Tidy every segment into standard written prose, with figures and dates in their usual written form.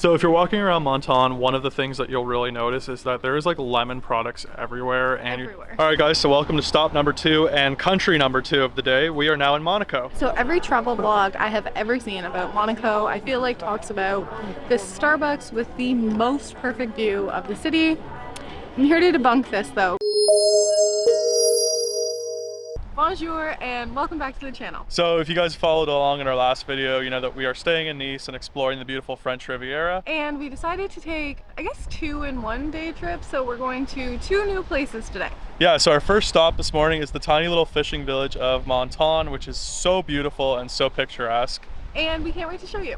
So if you're walking around Menton, one of the things that you'll really notice is that there is like lemon products everywhere. All right guys, so welcome to stop number 2 and country number 2 of the day. We are now in Monaco. So every travel blog I have ever seen about Monaco, I feel like talks about this Starbucks with the most perfect view of the city. I'm here to debunk this though. Bonjour and welcome back to the channel. So if you guys followed along in our last video, you know that we are staying in Nice and exploring the beautiful French Riviera. And we decided to take, I guess, 2 in 1 day trip. So we're going to 2 new places today. Yeah, so our first stop this morning is the tiny little fishing village of Menton, which is so beautiful and so picturesque. And we can't wait to show you.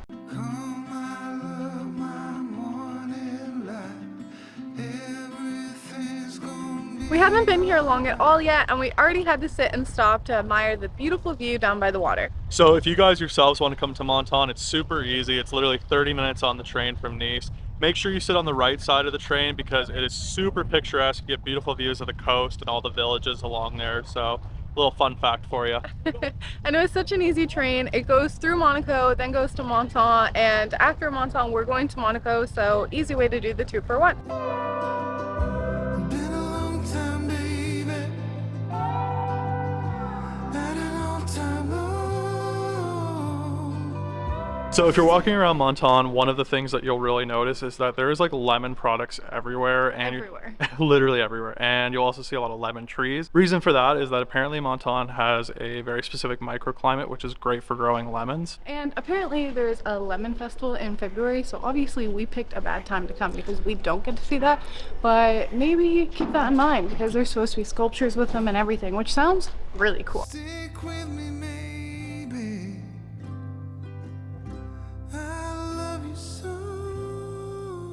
We haven't been here long at all yet, and we already had to sit and stop to admire the beautiful view down by the water. So if you guys yourselves want to come to Menton, it's super easy. It's literally 30 minutes on the train from Nice. Make sure you sit on the right side of the train because it is super picturesque. You get beautiful views of the coast and all the villages along there. So a little fun fact for you. I know it's such an easy train. It goes through Monaco, then goes to Menton, and after Menton we're going to Monaco, so easy way to do the 2 for 1. So if you're walking around Menton, one of the things that you'll really notice is that there is like lemon products everywhere. And literally everywhere. And you'll also see a lot of lemon trees. Reason for that is that apparently Menton has a very specific microclimate, which is great for growing lemons. And apparently there's a lemon festival in February, so obviously we picked a bad time to come because we don't get to see that. But maybe keep that in mind because there's supposed to be sculptures with them and everything, which sounds really cool. Stick with me, maybe.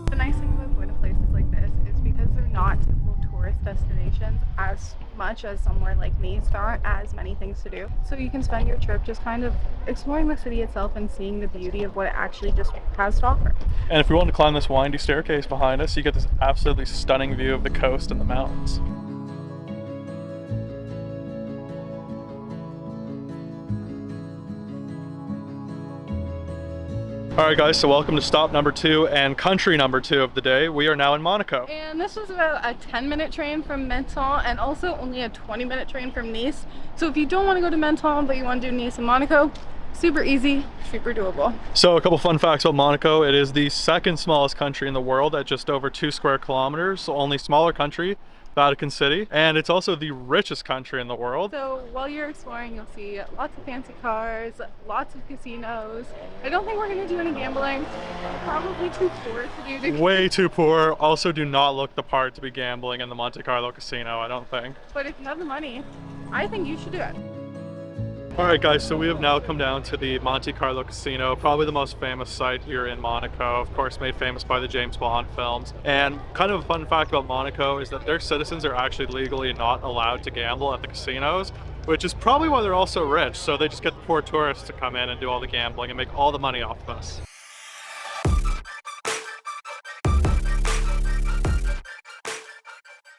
The nice thing about going to places like this is because they're not typical tourist destinations as much as somewhere like Nice, there aren't as many things to do. So you can spend your trip just kind of exploring the city itself and seeing the beauty of what it actually just has to offer. And if we want to climb this windy staircase behind us, you get this absolutely stunning view of the coast and the mountains. Alright guys, so welcome to stop number 2 and country number 2 of the day. We are now in Monaco. And this was about a 10-minute train from Menton and also only a 20-minute train from Nice. So if you don't want to go to Menton but you want to do Nice and Monaco, super easy, super doable. So a couple fun facts about Monaco. It is the second smallest country in the world at just over 2 square kilometers. So only smaller country, Vatican City, and it's also the richest country in the world. So while you're exploring, you'll see lots of fancy cars, lots of casinos. I don't think we're going to do any gambling. Probably too poor to do. Way too poor. Also do not look the part to be gambling in the Monte Carlo casino, I don't think. But if you have the money, I think you should do it. Alright guys, so we have now come down to the Monte Carlo Casino, probably the most famous site here in Monaco, of course made famous by the James Bond films. And kind of a fun fact about Monaco is that their citizens are actually legally not allowed to gamble at the casinos, which is probably why they're all so rich. So they just get the poor tourists to come in and do all the gambling and make all the money off of us.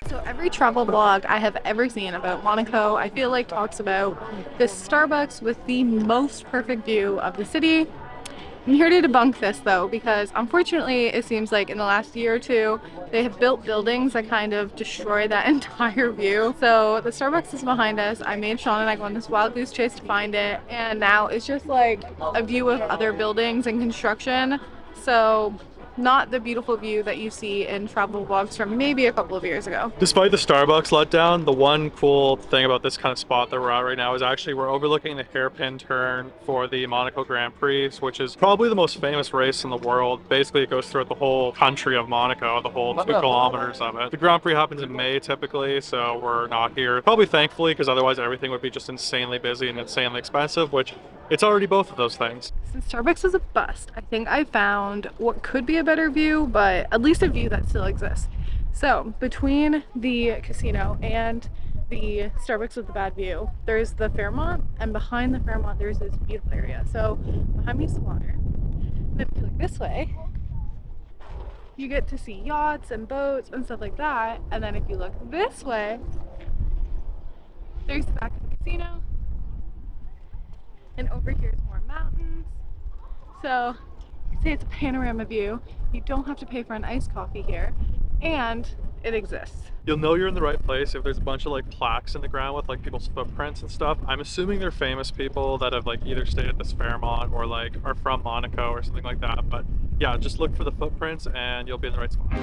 So every travel blog I have ever seen about Monaco, I feel like talks about this Starbucks with the most perfect view of the city. I'm here to debunk this though, because unfortunately it seems like in the last year or 2 they have built buildings that kind of destroy that entire view. So the Starbucks is behind us. I made Sean and I go on this wild goose chase to find it, and now it's just like a view of other buildings and construction. So not the beautiful view that you see in travel vlogs from maybe a couple of years ago. Despite the Starbucks letdown, the one cool thing about this kind of spot that we're at right now is actually we're overlooking the hairpin turn for the Monaco Grand Prix, which is probably the most famous race in the world. Basically, it goes throughout the whole country of Monaco, the whole 2 kilometers of it. The Grand Prix happens in May typically, so we're not here. Probably thankfully, because otherwise everything would be just insanely busy and insanely expensive, which it's already both of those things. Since Starbucks is a bust, I think I found what could be a better view, but at least a view that still exists. So between the casino and the Starbucks with the bad view, there's the Fairmont, and behind the Fairmont there's this beautiful area. So behind me is the water, and then if you look this way, you get to see yachts and boats and stuff like that. And then if you look this way, there's the back of the casino. And over here is more mountains. So say it's a panorama view. You don't have to pay for an iced coffee here, and it exists. You'll know you're in the right place if there's a bunch of like plaques in the ground with like people's footprints and stuff. I'm assuming they're famous people that have like either stayed at this Fairmont or like are from Monaco or something like that. But yeah, just look for the footprints and you'll be in the right spot.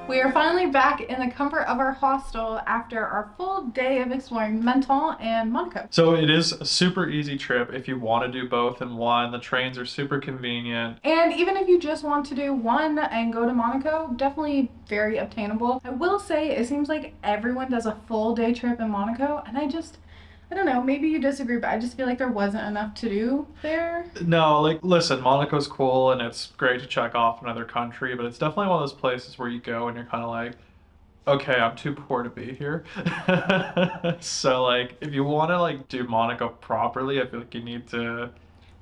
We are finally back in the comfort of our hostel after our full day of exploring Menton and Monaco. So it is a super easy trip if you want to do both in one. The trains are super convenient. And even if you just want to do one and go to Monaco, definitely very obtainable. I will say it seems like everyone does a full day trip in Monaco, and I don't know, maybe you disagree, but I just feel like there wasn't enough to do there. No, like, listen, Monaco's cool and it's great to check off another country, but it's definitely one of those places where you go and you're kind of like, okay, I'm too poor to be here. So, like, if you want to, like, do Monaco properly, I feel like you need to...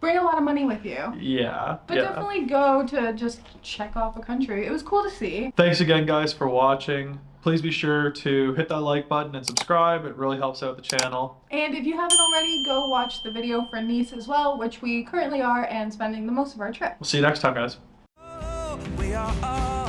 Bring a lot of money with you. Yeah. But definitely go to just check off a country. It was cool to see. Thanks again, guys, for watching. Please be sure to hit that like button and subscribe. It really helps out the channel. And if you haven't already, go watch the video for Nice as well, which we currently are and spending the most of our trip. We'll see you next time, guys. We are all